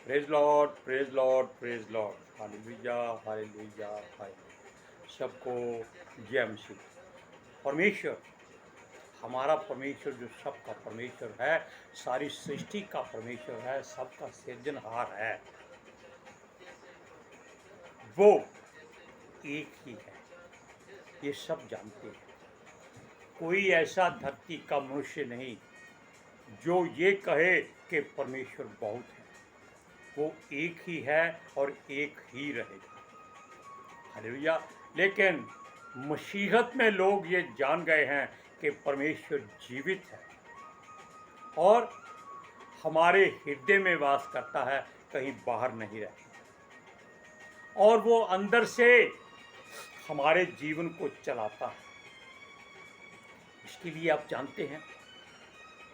Praise Lord, praise Lord, praise Lord, hallelujah, hallelujah, hallelujah. सबको जय मसीह। परमेश्वर, हमारा परमेश्वर जो सबका परमेश्वर है, सारी सृष्टि का परमेश्वर है, सबका सृजनहार है, वो एक ही है। ये सब जानते हैं। कोई ऐसा धरती का मनुष्य नहीं जो ये कहे कि परमेश्वर बहुत है। वो एक ही है और एक ही रहेगा। हालेलुया। लेकिन मसीहत में लोग ये जान गए हैं कि परमेश्वर जीवित है और हमारे हृदय में वास करता है, कहीं बाहर नहीं रहता, और वो अंदर से हमारे जीवन को चलाता है। इसके लिए आप जानते हैं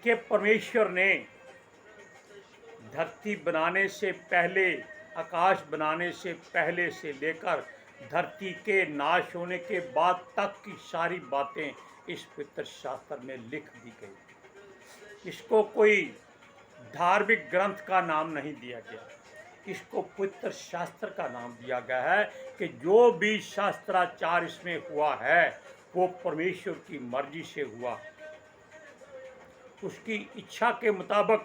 कि परमेश्वर ने धरती बनाने से पहले, आकाश बनाने से पहले से लेकर धरती के नाश होने के बाद तक की सारी बातें इस पवित्र शास्त्र में लिख दी गई। इसको कोई धार्मिक ग्रंथ का नाम नहीं दिया गया, इसको पवित्र शास्त्र का नाम दिया गया है कि जो भी शास्त्राचार इसमें हुआ है वो परमेश्वर की मर्जी से हुआ, उसकी इच्छा के मुताबिक,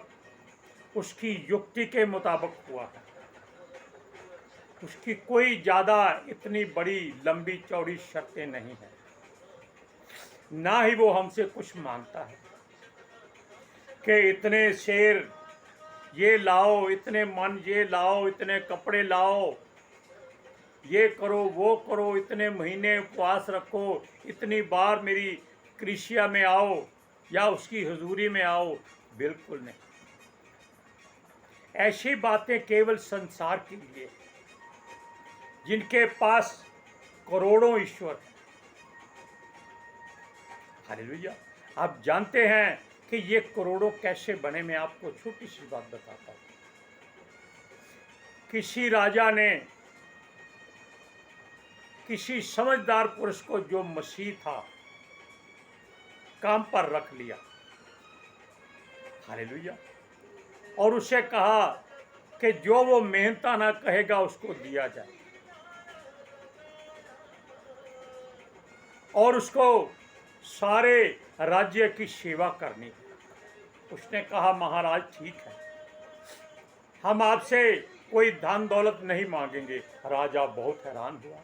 उसकी युक्ति के मुताबिक हुआ है। उसकी कोई ज़्यादा इतनी बड़ी लंबी चौड़ी शर्तें नहीं है, ना ही वो हमसे कुछ मांगता है कि इतने शेर ये लाओ, इतने मन ये लाओ, इतने कपड़े लाओ, ये करो वो करो, इतने महीने उपवास रखो, इतनी बार मेरी कृषिया में आओ या उसकी हुजूरी में आओ। बिल्कुल नहीं। ऐसी बातें केवल संसार के लिए, जिनके पास करोड़ों ईश्वर हैं। हालेलुया। आप जानते हैं कि ये करोड़ों कैसे बने? मैं आपको छोटी सी बात बताता हूँ। किसी राजा ने किसी समझदार पुरुष को, जो मसीह था, काम पर रख लिया। हालेलुया। और उसे कहा कि जो वो मेहनताना कहेगा उसको दिया जाए, और उसको सारे राज्य की सेवा करनी। उसने कहा, महाराज ठीक है, हम आपसे कोई धन दौलत नहीं मांगेंगे। राजा बहुत हैरान हुआ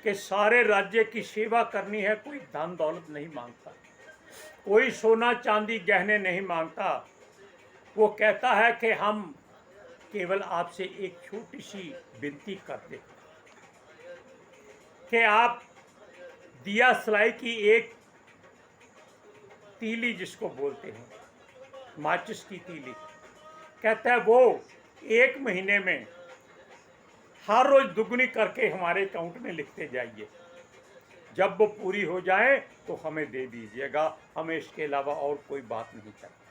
कि सारे राज्य की सेवा करनी है, कोई धन दौलत नहीं मांगता, कोई सोना चांदी गहने नहीं मांगता। वो कहता है कि हम केवल आपसे एक छोटी सी विनती करते हैं कि आप दिया सलाई की एक तीली, जिसको बोलते हैं माचिस की तीली, कहता है वो 1 महीने में हर रोज दुगनी करके हमारे अकाउंट में लिखते जाइए। जब वो पूरी हो जाए तो हमें दे दीजिएगा, हमें इसके अलावा और कोई बात नहीं चाहिए।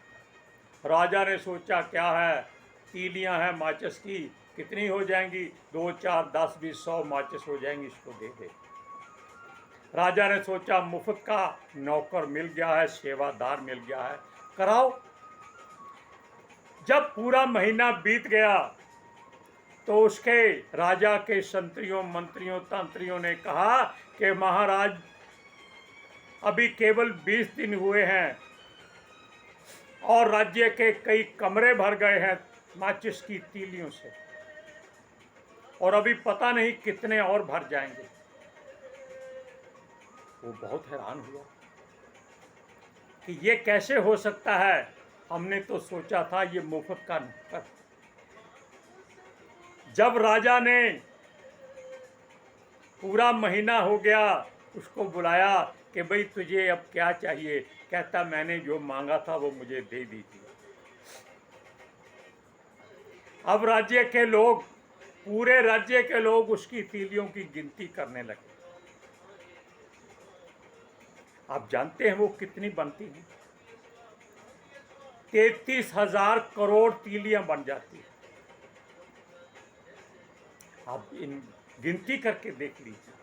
राजा ने सोचा, क्या है, तीलियां हैं माचिस की, कितनी हो जाएंगी? 2, 4, 10, 20, 100 माचिस हो जाएंगी, इसको दे दे। राजा ने सोचा, मुफ्त का नौकर मिल गया है, सेवादार मिल गया है, कराओ। जब पूरा महीना बीत गया तो उसके राजा के संतरियों, मंत्रियों, तंत्रियों ने कहा कि महाराज, अभी केवल 20 दिन हुए हैं और राज्य के कई कमरे भर गए हैं माचिस की तीलियों से, और अभी पता नहीं कितने और भर जाएंगे। वो बहुत हैरान हुआ कि ये कैसे हो सकता है, हमने तो सोचा था ये मुफ्त का नौकर। जब राजा ने पूरा महीना हो गया, उसको बुलाया कि भाई तुझे अब क्या चाहिए? कहता, मैंने जो मांगा था वो मुझे दे दीजिए। अब राज्य के लोग, पूरे राज्य के लोग उसकी तीलियों की गिनती करने लगे। आप जानते हैं वो कितनी बनती हैं? 33,000 करोड़ तीलियां बन जाती हैं। आप इन गिनती करके देख लीजिए,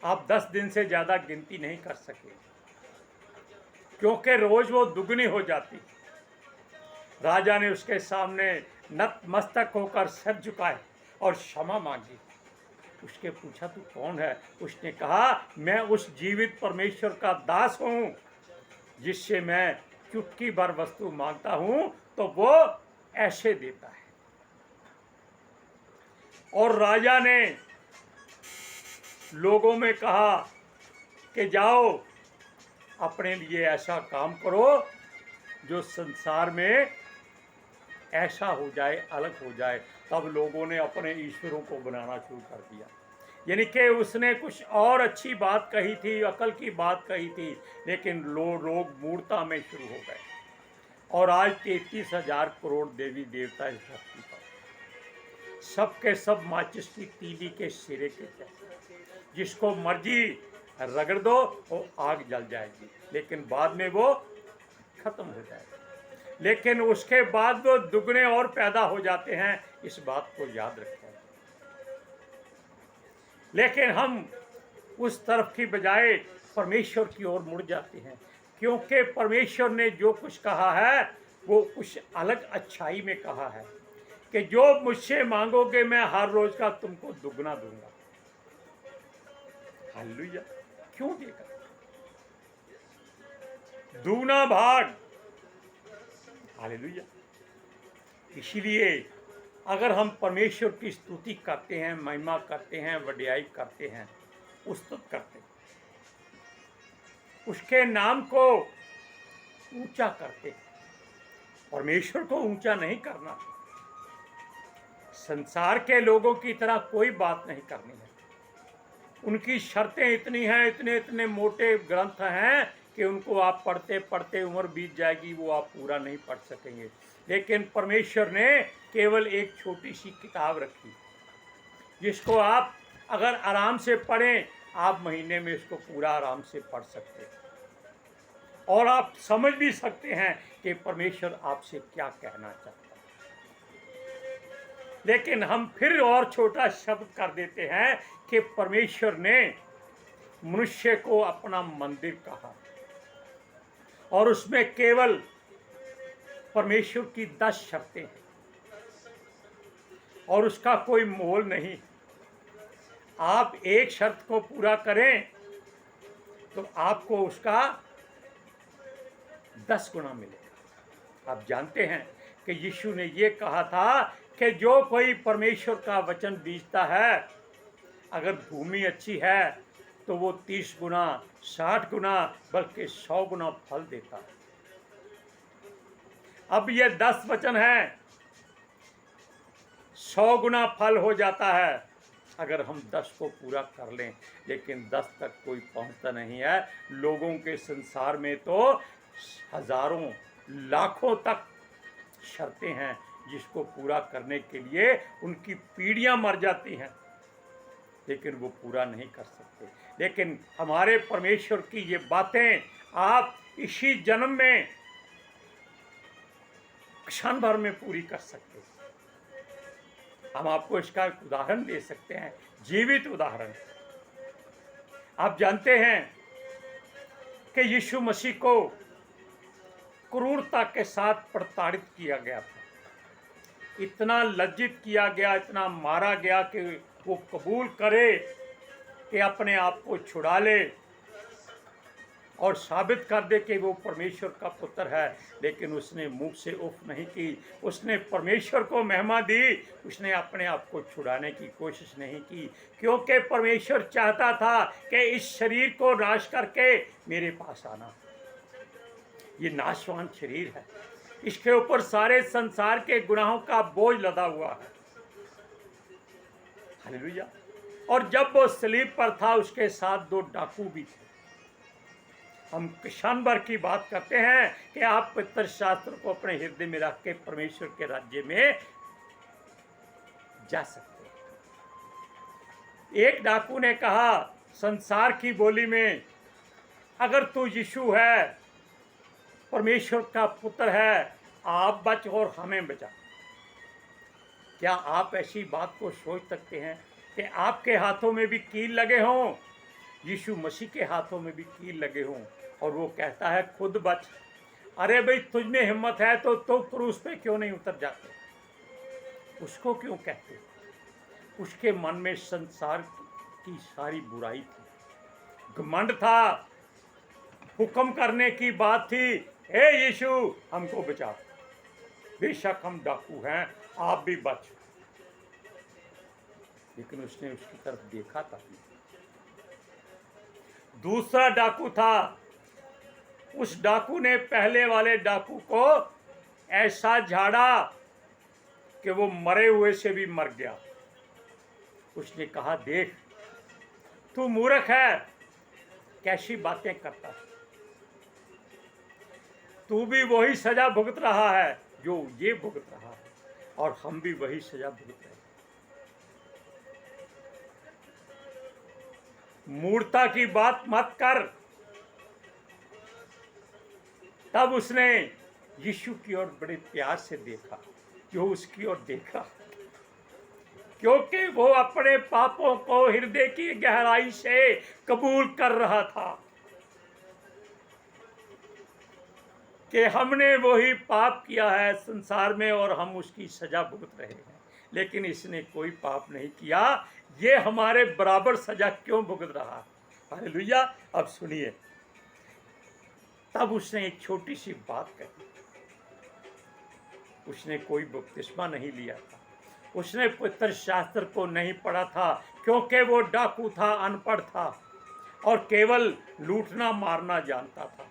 आप 10 दिन से ज़्यादा गिनती नहीं कर सके, क्योंकि रोज वो दुगनी हो जाती। राजा ने उसके सामने नतमस्तक होकर सर झुकाए और क्षमा मांगी। उसके पूछा तू कौन है? उसने कहा मैं उस जीवित परमेश्वर का दास हूँ जिससे मैं चुटकी भर वस्तु मांगता हूँ तो वो ऐसे देता है। और राजा ने लोगों में कहा कि जाओ अपने लिए ऐसा काम करो जो संसार में ऐसा हो जाए, अलग हो जाए। तब लोगों ने अपने ईश्वरों को बनाना शुरू कर दिया। यानी कि उसने कुछ और अच्छी बात कही थी, अकल की बात कही थी, लेकिन लोग मूर्खता में शुरू हो गए। और आज 33,000 करोड़ देवी देवता इस धरती पर, सब के सब माचिस की तीली के सिरे के जैसे, जिसको मर्जी रगड़ दो वो आग जल जाएगी, लेकिन बाद में वो खत्म हो जाएगा। लेकिन उसके बाद वो दुगने और पैदा हो जाते हैं, इस बात को याद रखें। लेकिन हम उस तरफ की बजाय परमेश्वर की ओर मुड़ जाते हैं, क्योंकि परमेश्वर ने जो कुछ कहा है वो कुछ अलग अच्छाई में कहा है कि जो मुझसे मांगोगे मैं हर रोज का तुमको दुगना दूंगा। हालेलुया। क्यों देगा? दुगना भाग। हालेलुया। इसलिए अगर हम परमेश्वर की स्तुति करते हैं, महिमा करते हैं, वड्याई करते हैं, स्तुत करते हैं, उसके नाम को ऊंचा करते हैं, परमेश्वर को ऊंचा नहीं करना, संसार के लोगों की तरह कोई बात नहीं करनी है। उनकी शर्तें इतनी हैं, इतने इतने मोटे ग्रंथ हैं कि उनको आप पढ़ते पढ़ते उम्र बीत जाएगी, वो आप पूरा नहीं पढ़ सकेंगे। लेकिन परमेश्वर ने केवल एक छोटी सी किताब रखी, जिसको आप अगर आराम से पढ़ें, आप महीने में इसको पूरा आराम से पढ़ सकते हैं और आप समझ भी सकते हैं कि परमेश्वर आपसे क्या कहना चाहता है। लेकिन हम फिर और छोटा शब्द कर देते हैं कि परमेश्वर ने मनुष्य को अपना मंदिर कहा और उसमें केवल परमेश्वर की 10 शर्तें हैं और उसका कोई मोल नहीं। आप एक शर्त को पूरा करें तो आपको उसका 10 गुना मिलेगा। आप जानते हैं कि यीशु ने ये कहा था कि जो कोई परमेश्वर का वचन बीजता है, अगर भूमि अच्छी है तो वो 30 गुना, 60 गुना, बल्कि 100 गुना फल देता है। अब ये 10 वचन है, 100 गुना फल हो जाता है अगर हम 10 को पूरा कर लें। लेकिन 10 तक कोई पहुंचता नहीं है। लोगों के संसार में तो हजारों, लाखों तक शर्तें हैं, जिसको पूरा करने के लिए उनकी पीढ़ियां मर जाती हैं, लेकिन वो पूरा नहीं कर सकते। लेकिन हमारे परमेश्वर की ये बातें आप इसी जन्म में, क्षण भर में पूरी कर सकते हैं। हम आपको इसका एक उदाहरण दे सकते हैं, जीवित उदाहरण। आप जानते हैं कि यीशु मसीह को क्रूरता के साथ प्रताड़ित किया गया था, इतना लज्जित किया गया, इतना मारा गया कि वो कबूल करे कि अपने आप को छुड़ा ले और साबित कर दे कि वो परमेश्वर का पुत्र है। लेकिन उसने मुंह से उफ नहीं की, उसने परमेश्वर को महिमा दी, उसने अपने आप को छुड़ाने की कोशिश नहीं की, क्योंकि परमेश्वर चाहता था कि इस शरीर को नाश करके मेरे पास आना। ये नाशवान शरीर है, इसके ऊपर सारे संसार के गुनाहों का बोझ लदा हुआ है। हालेलुया। और जब वो सलीब पर था, उसके साथ 2 डाकू भी थे। हम क्षण भर की बात करते हैं कि आप पवित्र शास्त्र को अपने हृदय में रख के परमेश्वर के राज्य में जा सकते हैं। एक डाकू ने कहा संसार की बोली में, अगर तू यीशु है, परमेश्वर का पुत्र है, आप बच और हमें बचा। क्या आप ऐसी बात को सोच सकते हैं कि आपके हाथों में भी कील लगे हों, यीशु मसीह के हाथों में भी कील लगे हों, और वो कहता है खुद बच। अरे भाई, तुझ में हिम्मत है तो क्रूस पे क्यों नहीं उतर जाते? उसको क्यों कहते? उसके मन में संसार की सारी बुराई थी, घमंड था, हुक्म करने की बात थी, हे यीशु हमको बचाओ, बेशक हम डाकू हैं, आप भी बच। लेकिन उसने उसकी तरफ देखा था। दूसरा डाकू था, उस डाकू ने पहले वाले डाकू को ऐसा झाड़ा कि वो मरे हुए से भी मर गया। उसने कहा, देख तू मूर्ख है, कैसी बातें करता है, तू भी वही सजा भुगत रहा है जो ये भुगत रहा है, और हम भी वही सजा भुगत रहे हैं। मूर्खता की बात मत कर। तब उसने यीशु की ओर बड़े प्यार से देखा, जो उसकी ओर देखा, क्योंकि वो अपने पापों को हृदय की गहराई से कबूल कर रहा था कि हमने वही पाप किया है संसार में और हम उसकी सजा भुगत रहे हैं, लेकिन इसने कोई पाप नहीं किया, ये हमारे बराबर सजा क्यों भुगत रहा? हालेलुया। अब सुनिए, तब उसने एक छोटी सी बात कही। उसने कोई बपतिस्मा नहीं लिया था, उसने पवित्र शास्त्र को नहीं पढ़ा था, क्योंकि वो डाकू था, अनपढ़ था और केवल लूटना मारना जानता था।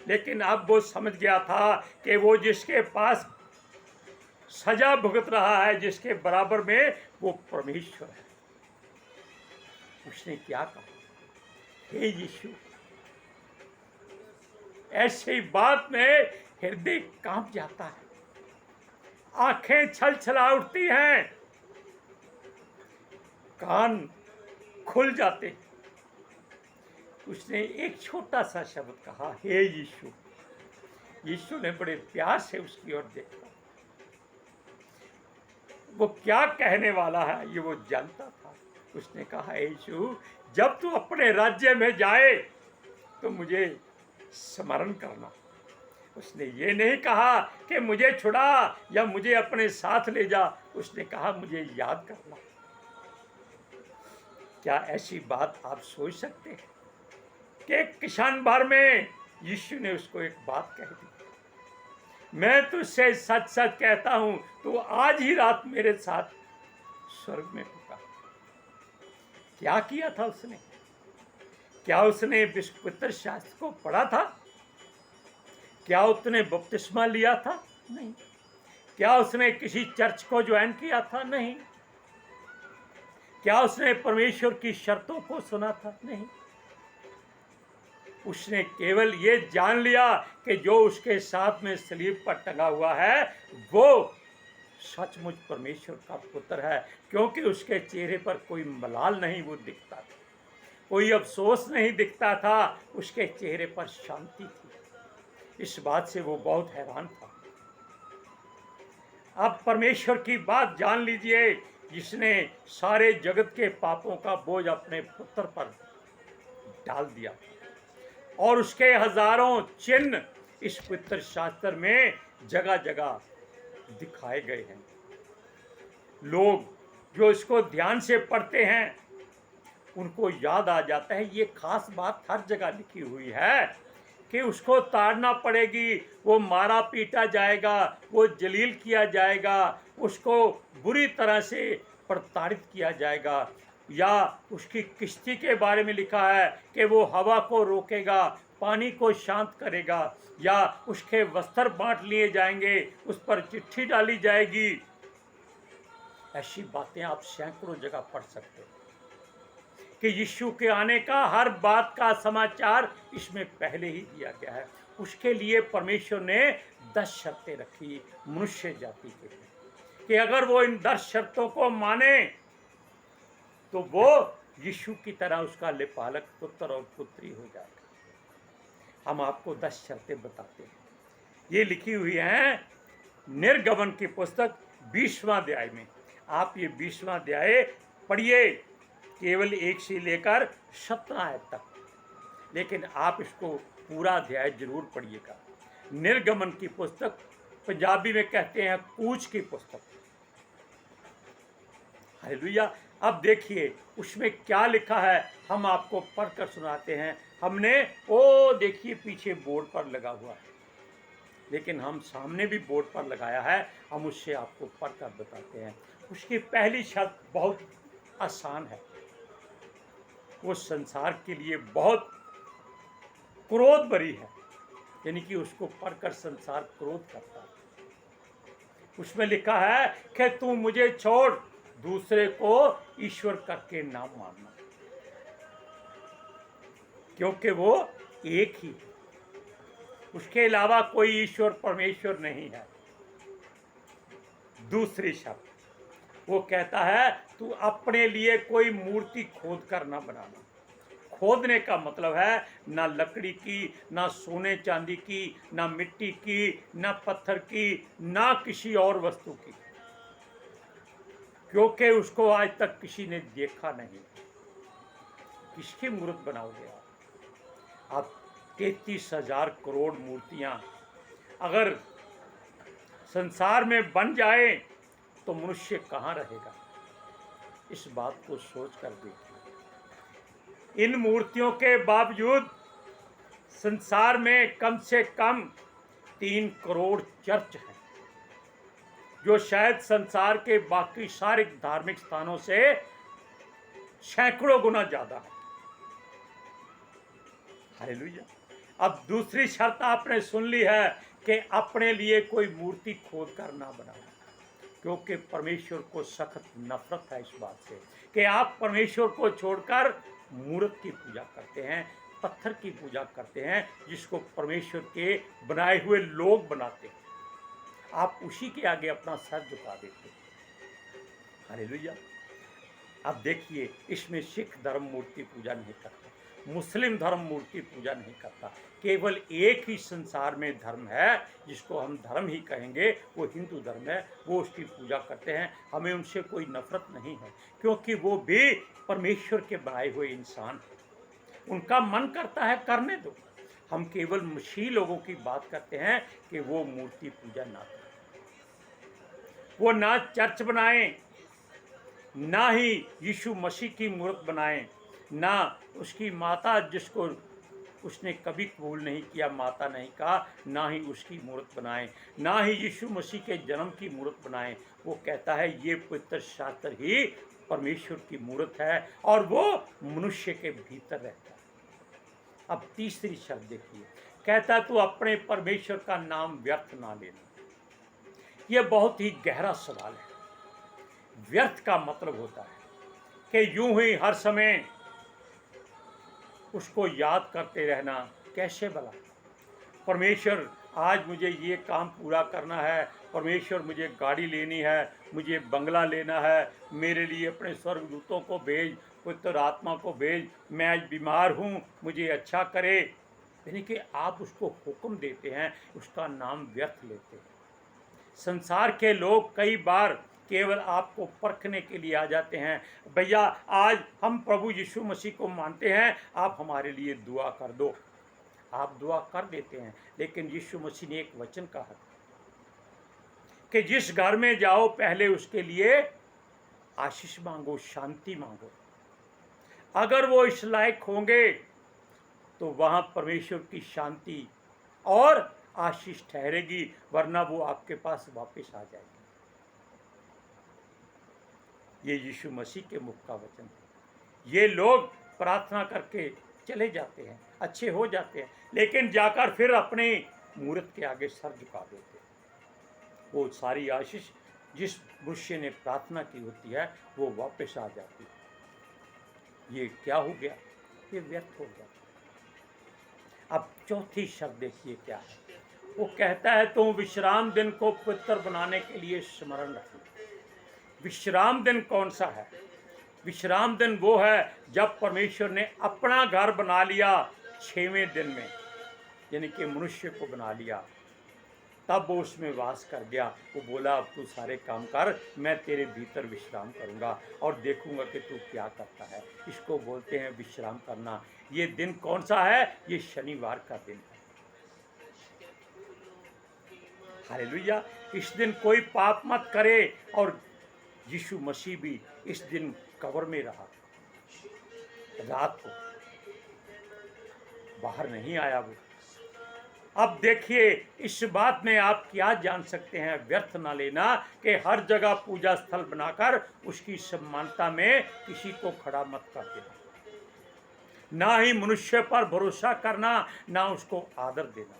लेकिन अब वो समझ गया था कि वो जिसके पास सजा भुगत रहा है, जिसके बराबर में, वो परमेश्वर है। उसने क्या कहा, हे यीशु, ऐसी बात में हृदय कांप जाता है, आंखें छलछला उठती हैं, कान खुल जाते हैं। उसने एक छोटा सा शब्द कहा, हे यीशु। यीशु ने बड़े प्यार से उसकी ओर देखा, वो क्या कहने वाला है ये वो जानता था। उसने कहा, यीशु, जब तू अपने राज्य में जाए तो मुझे स्मरण करना। उसने ये नहीं कहा कि मुझे छुड़ा या मुझे अपने साथ ले जा, उसने कहा मुझे याद करना। क्या ऐसी बात आप सोच सकते हैं कि क्षण भर में यीशु ने उसको एक बात कह दी, मैं तुझसे सच सच कहता हूं, तू आज ही रात मेरे साथ स्वर्ग में होगा। क्या किया था उसने? क्या उसने पवित्र शास्त्र को पढ़ा था? क्या उसने बपतिस्मा लिया था? नहीं। क्या उसने किसी चर्च को ज्वाइन किया था? नहीं। क्या उसने परमेश्वर की शर्तों को सुना था? नहीं। उसने केवल ये जान लिया कि जो उसके साथ में सलीब पर टंगा हुआ है वो सचमुच परमेश्वर का पुत्र है, क्योंकि उसके चेहरे पर कोई मलाल नहीं वो दिखता था, कोई अफसोस नहीं दिखता था, उसके चेहरे पर शांति थी। इस बात से वो बहुत हैरान था। अब परमेश्वर की बात जान लीजिए, जिसने सारे जगत के पापों का बोझ अपने पुत्र पर डाल दिया और उसके हजारों चिन्ह इस पवित्र शास्त्र में जगह जगह दिखाए गए हैं। लोग जो इसको ध्यान से पढ़ते हैं उनको याद आ जाता है ये खास बात हर जगह लिखी हुई है कि उसको ताड़ना पड़ेगी, वो मारा पीटा जाएगा, वो जलील किया जाएगा, उसको बुरी तरह से प्रताड़ित किया जाएगा। या उसकी किश्ती के बारे में लिखा है कि वो हवा को रोकेगा, पानी को शांत करेगा, या उसके वस्त्र बांट लिए जाएंगे, उस पर चिट्ठी डाली जाएगी। ऐसी बातें आप सैकड़ों जगह पढ़ सकते हो कि यीशु के आने का हर बात का समाचार इसमें पहले ही दिया गया है। उसके लिए परमेश्वर ने 10 शर्तें रखी मनुष्य जाति के लिए कि अगर वो इन 10 शर्तों को माने तो वो यीशु की तरह उसका लेपालक पुत्र और पुत्री हो जाएगा। हम आपको 10 शर्तें बताते हैं, ये लिखी हुई हैं निर्गमन की पुस्तक 20वां अध्याय में। आप ये 20वां अध्याय पढ़िए, केवल 1 से लेकर 17 आयत तक, लेकिन आप इसको पूरा अध्याय जरूर पढ़िएगा। निर्गमन की पुस्तक, पंजाबी में कहते हैं कूच की पुस्तक, हालेलुया। अब देखिए उसमें क्या लिखा है, हम आपको पढ़कर सुनाते हैं। हमने वो देखिए पीछे बोर्ड पर लगा हुआ है, लेकिन हम सामने भी बोर्ड पर लगाया है, हम उससे आपको पढ़कर बताते हैं। उसकी पहली शर्त बहुत आसान है, वो संसार के लिए बहुत क्रोध भरी है, यानी कि उसको पढ़कर संसार क्रोध करता है। उसमें लिखा है कि तू मुझे छोड़, दूसरे को ईश्वर करके ना मानना, क्योंकि वो एक ही है, उसके अलावा कोई ईश्वर परमेश्वर नहीं है। दूसरी शब्द वो कहता है तू अपने लिए कोई मूर्ति खोद कर ना बनाना। खोदने का मतलब है ना लकड़ी की, ना सोने चांदी की, ना मिट्टी की, ना पत्थर की, ना किसी और वस्तु की, क्योंकि उसको आज तक किसी ने देखा नहीं। किसकी मूर्त बनाओगे आप? 33,000 करोड़ मूर्तियां अगर संसार में बन जाए तो मनुष्य कहाँ रहेगा? इस बात को सोच कर देखिए। इन मूर्तियों के बावजूद संसार में कम से कम 3 करोड़ चर्च हैं, जो शायद संसार के बाकी सारे धार्मिक स्थानों से सैकड़ों गुना ज्यादा है। हालेलुया। अब दूसरी शर्त आपने सुन ली है कि अपने लिए कोई मूर्ति खोद कर ना बनाओ, क्योंकि परमेश्वर को सख्त नफरत है इस बात से कि आप परमेश्वर को छोड़कर मूर्त की पूजा करते हैं, पत्थर की पूजा करते हैं, जिसको परमेश्वर के बनाए हुए लोग बनाते हैं। आप उसी के आगे अपना सर झुका देते हैं। हालेलुया। अब देखिए इसमें सिख धर्म मूर्ति पूजा नहीं करता, मुस्लिम धर्म मूर्ति पूजा नहीं करता। केवल एक ही संसार में धर्म है जिसको हम धर्म ही कहेंगे, वो हिंदू धर्म है, वो उसकी पूजा करते हैं। हमें उनसे कोई नफरत नहीं है, क्योंकि वो भी परमेश्वर के बनाए हुए इंसान हैं। उनका मन करता है करने दो। हम केवल मसीह लोगों की बात करते हैं कि वो मूर्ति पूजा ना करें, वो ना चर्च बनाएं, ना ही यीशु मसीह की मूर्त बनाएं, ना उसकी माता जिसको उसने कभी कबूल नहीं किया, माता नहीं कहा, ना ही उसकी मूर्त बनाएं, ना ही यीशु मसीह के जन्म की मूर्त बनाएं। वो कहता है ये पवित्र शास्त्र ही परमेश्वर की मूर्त है और वो मनुष्य के भीतर रहता है। अब तीसरी शब्द देखिए, कहता है तू अपने परमेश्वर का नाम व्यर्थ ना लेना। यह बहुत ही गहरा सवाल है। व्यर्थ का मतलब होता है कि यूं ही हर समय उसको याद करते रहना। कैसे भला? परमेश्वर आज मुझे ये काम पूरा करना है, परमेश्वर मुझे गाड़ी लेनी है, मुझे बंगला लेना है, मेरे लिए अपने स्वर्गदूतों को भेज, पवित्र आत्मा को भेज, मैं आज बीमार हूँ, मुझे अच्छा करे। यानी कि आप उसको हुक्म देते हैं, उसका नाम व्यर्थ लेते हैं। संसार के लोग कई बार केवल आपको परखने के लिए आ जाते हैं, भैया आज हम प्रभु यीशु मसीह को मानते हैं, आप हमारे लिए दुआ कर दो। आप दुआ कर देते हैं, लेकिन यीशु मसीह ने एक वचन कहा कि जिस घर में जाओ पहले उसके लिए आशीष मांगो, शांति मांगो। अगर वो इस लायक होंगे तो वहां परमेश्वर की शांति और आशीष ठहरेगी, वरना वो आपके पास वापस आ जाएगी। ये यीशु मसीह के मुख का वचन है। ये लोग प्रार्थना करके चले जाते हैं, अच्छे हो जाते हैं, लेकिन जाकर फिर अपने मूर्त के आगे सर झुका देते हैं। वो सारी आशीष जिस मनुष्य ने प्रार्थना की होती है वो वापस आ जाती है। ये क्या हो गया? ये व्यर्थ हो गया। अब चौथी शब्द देखिए क्या है। वो कहता है तुम विश्राम दिन को पवित्र बनाने के लिए स्मरण रखना। विश्राम दिन कौन सा है? विश्राम दिन वो है जब परमेश्वर ने अपना घर बना लिया 6वें दिन में, यानी कि मनुष्य को बना लिया, तब वो उसमें वास कर गया। वो बोला अब तू सारे काम कर, मैं तेरे भीतर विश्राम करूंगा और देखूंगा कि तू क्या करता है। इसको बोलते हैं विश्राम करना। ये दिन कौन सा है? ये शनिवार का दिन है। हालेलुया। इस दिन कोई पाप मत करे और यीशु मसीह भी इस दिन कब्र में रहा, रात को बाहर नहीं आया वो। अब देखिए, इस बात में आप क्या जान सकते हैं, व्यर्थ ना लेना कि हर जगह पूजा स्थल बनाकर उसकी सम्मानता में किसी को खड़ा मत कर देना, ना ही मनुष्य पर भरोसा करना, ना उसको आदर देना।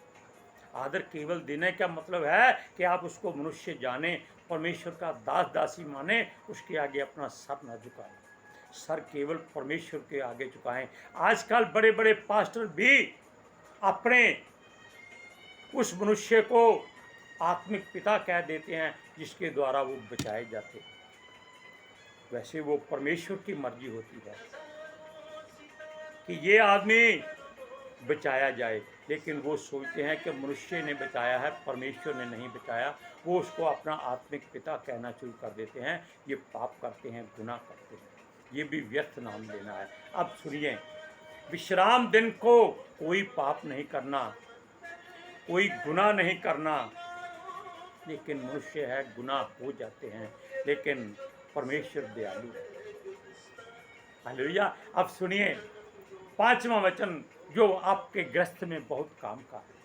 आदर केवल देने का मतलब है कि आप उसको मनुष्य जाने, परमेश्वर का दास दासी माने, उसके आगे अपना सर न झुकाएं। सर केवल परमेश्वर के आगे झुकाएं। आजकल बड़े बड़े पास्टर भी अपने उस मनुष्य को आत्मिक पिता कह देते हैं जिसके द्वारा वो बचाए जाते हैं। वैसे वो परमेश्वर की मर्जी होती है कि ये आदमी बचाया जाए, लेकिन वो सोचते हैं कि मनुष्य ने बचाया है, परमेश्वर ने नहीं बचाया। वो उसको अपना आत्मिक पिता कहना शुरू कर देते हैं। ये पाप करते हैं, गुनाह करते हैं, ये भी व्यर्थ नाम लेना है। अब सुनिए, विश्राम दिन को कोई पाप नहीं करना, कोई गुनाह नहीं करना, लेकिन मनुष्य है, गुनाह हो जाते हैं, लेकिन परमेश्वर दयालु है। हालेलुया। अब सुनिए 5वां वचन जो आपके ग्रस्त में बहुत काम का है।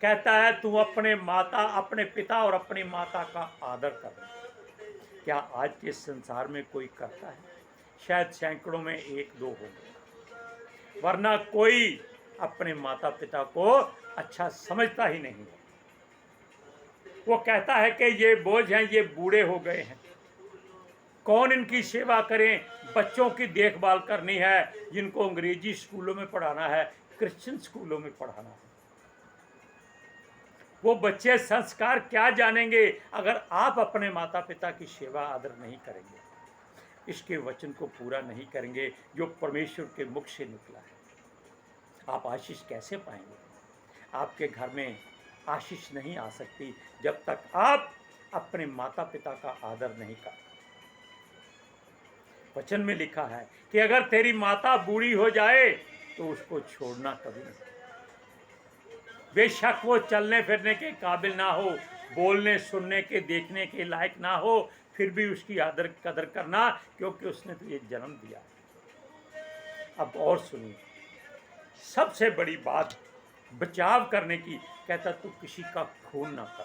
कहता है, तू अपने पिता और अपनी माता का आदर कर। क्या आज के संसार में कोई करता है? शायद सैकड़ों में 1-2 होंगे, वरना कोई अपने माता पिता को अच्छा समझता ही नहीं। वो कहता है कि ये बोझ हैं, ये बूढ़े हो गए हैं, कौन इनकी सेवा करें? बच्चों की देखभाल करनी है, जिनको अंग्रेजी स्कूलों में पढ़ाना है, क्रिश्चियन स्कूलों में पढ़ाना है। वो बच्चे संस्कार क्या जानेंगे अगर आप अपने माता पिता की सेवा आदर नहीं करेंगे, इसके वचन को पूरा नहीं करेंगे जो परमेश्वर के मुख से निकला है। आप आशीष कैसे पाएंगे? आपके घर में आशीष नहीं आ सकती जब तक आप अपने माता पिता का आदर नहीं करते। वचन में लिखा है कि अगर तेरी माता बूढ़ी हो जाए तो उसको छोड़ना कभी नहीं। बेशक वो चलने फिरने के काबिल ना हो, बोलने सुनने के देखने के लायक ना हो, फिर भी उसकी आदर कदर करना, क्योंकि उसने तुझे जन्म दिया। अब और सुनिए, सबसे बड़ी बात बचाव करने की, कहता तू किसी का खून ना कर,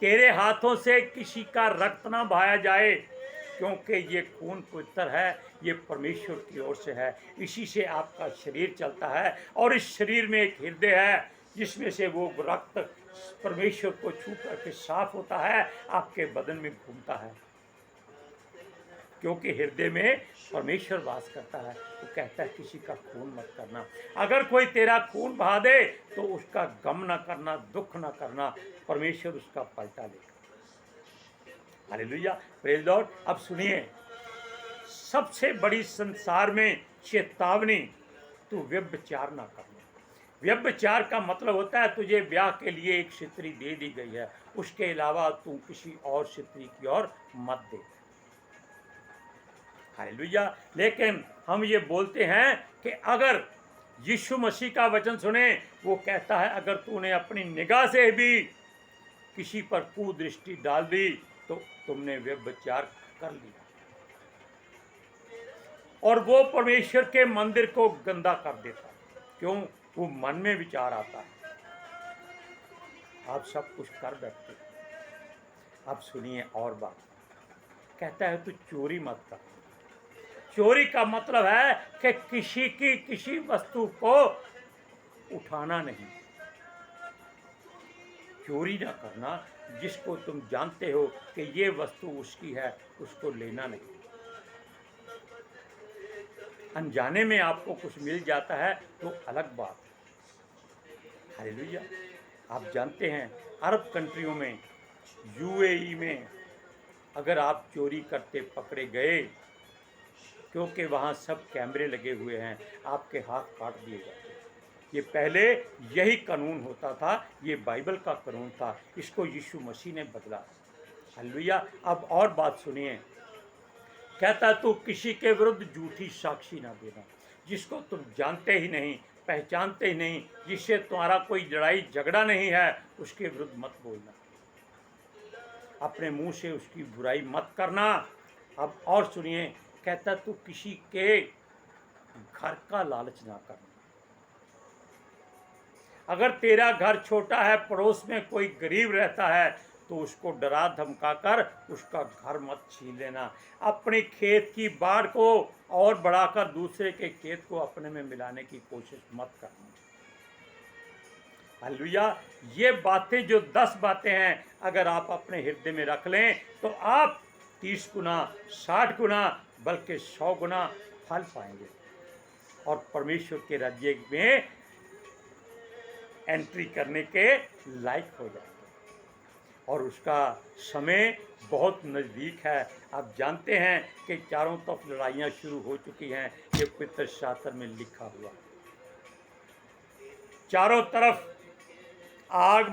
तेरे हाथों से किसी का रक्त ना बहाया जाए, क्योंकि ये खून पवित्र है, ये परमेश्वर की ओर से है। इसी से आपका शरीर चलता है, और इस शरीर में एक हृदय है जिसमें से वो रक्त परमेश्वर को छू करके साफ होता है, आपके बदन में घूमता है, क्योंकि हृदय में परमेश्वर वास करता है। तो कहता है किसी का खून मत करना। अगर कोई तेरा खून बहा दे तो उसका गम ना करना, दुख ना करना, परमेश्वर उसका पलटा लेगा। Hallelujah, praise Lord. अब सुनिए, सबसे बड़ी संसार में चेतावनी, तू व्यभिचार ना करना। व्यभिचार का मतलब होता है तुझे ब्याह के लिए एक स्त्री दे दी गई है, उसके अलावा तू किसी और स्त्री की ओर मत दे। हालेलुया। लेकिन हम ये बोलते हैं कि अगर यीशु मसीह का वचन सुने, वो कहता है अगर तूने अपनी निगाह से भी किसी पर कुदृष्टि डाल दी तो तुमने व्यभिचार कर लिया, और वो परमेश्वर के मंदिर को गंदा कर देता है। क्यों? वो मन में विचार आता है। आप सब कुछ कर बैठते। अब सुनिए और बात, कहता है तू चोरी मत कर। चोरी का मतलब है कि किसी की किसी वस्तु को उठाना नहीं, चोरी ना करना। जिसको तुम जानते हो कि ये वस्तु उसकी है, उसको लेना नहीं। अनजाने में आपको कुछ मिल जाता है तो अलग बात है। हालेलुया। आप जानते हैं अरब कंट्रियों में, यूएई में, अगर आप चोरी करते पकड़े गए, क्योंकि वहाँ सब कैमरे लगे हुए हैं, आपके हाथ काट दिए जाते हैं। ये पहले यही कानून होता था, ये बाइबल का कानून था, इसको यीशु मसीह ने बदला। हालेलुया। अब और बात सुनिए, कहता तू किसी के विरुद्ध झूठी साक्षी ना देना। जिसको तुम जानते ही नहीं, पहचानते ही नहीं, जिससे तुम्हारा कोई लड़ाई झगड़ा नहीं है, उसके विरुद्ध मत बोलना। अपने मुंह से उसकी बुराई मत करना। अब और सुनिए, कहता तू किसी के घर का लालच ना करना। अगर तेरा घर छोटा है, पड़ोस में कोई गरीब रहता है, तो उसको डरा धमका कर उसका घर मत छीन लेना। अपने खेत की बाढ़ को और बढ़ाकर दूसरे के खेत को अपने में मिलाने की कोशिश मत करना। हालेलुया। ये बातें जो 10 बातें हैं, अगर आप अपने हृदय में रख लें तो आप 30 गुना, 60 गुना, बल्कि 100 गुना फल पाएंगे और परमेश्वर के राज्य में एंट्री करने के लायक हो जाएंगे। और उसका समय बहुत नज़दीक है। आप जानते हैं कि चारों तरफ लड़ाइयाँ शुरू हो चुकी हैं। ये पवित्र शास्त्र में लिखा हुआ है। चारों तरफ आग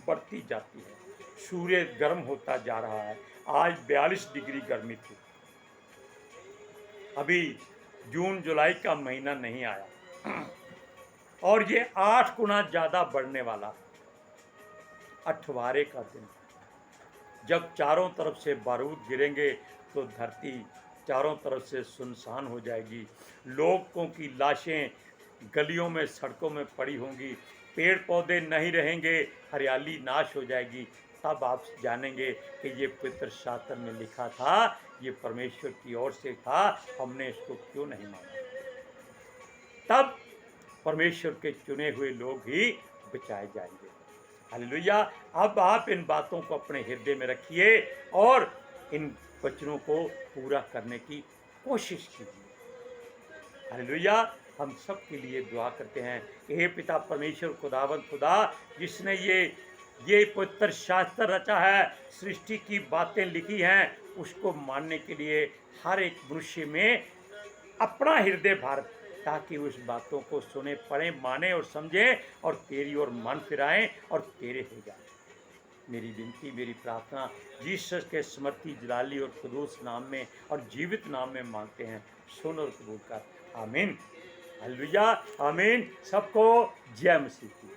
बढ़ती जाती है, सूर्य गर्म होता जा रहा है। आज 42 डिग्री गर्मी थी। अभी जून जुलाई का महीना नहीं आया और ये 8 गुना ज़्यादा बढ़ने वाला है। अठवारे का दिन, जब चारों तरफ से बारूद गिरेंगे तो धरती चारों तरफ से सुनसान हो जाएगी। लोगों की लाशें गलियों में, सड़कों में पड़ी होंगी। पेड़ पौधे नहीं रहेंगे, हरियाली नाश हो जाएगी। तब आप जानेंगे कि ये पवित्र शास्त्र में लिखा था, ये परमेश्वर की ओर से था, हमने इसको क्यों नहीं माना। तब परमेश्वर के चुने हुए लोग ही बचाए जाएंगे। हालेलुया। अब आप इन बातों को अपने हृदय में रखिए और इन वचनों को पूरा करने की कोशिश कीजिए। हालेलुया। हम सब के लिए दुआ करते हैं कि हे पिता परमेश्वर खुदावंद खुदा, जिसने ये पवित्र शास्त्र रचा है, सृष्टि की बातें लिखी हैं, उसको मानने के लिए हर एक मनुष्य में अपना हृदय भर, ताकि उस बातों को सुने, पढ़ें, माने और समझें और तेरी ओर मन फिराएं और तेरे हो जाए। मेरी विनती, मेरी प्रार्थना यीशु के समर्थी, जलाली और खुदूस नाम में और जीवित नाम में मांगते हैं। सुन और कबूल कर। आमीन। हालेलुया। आमीन। सबको जय मसीह की।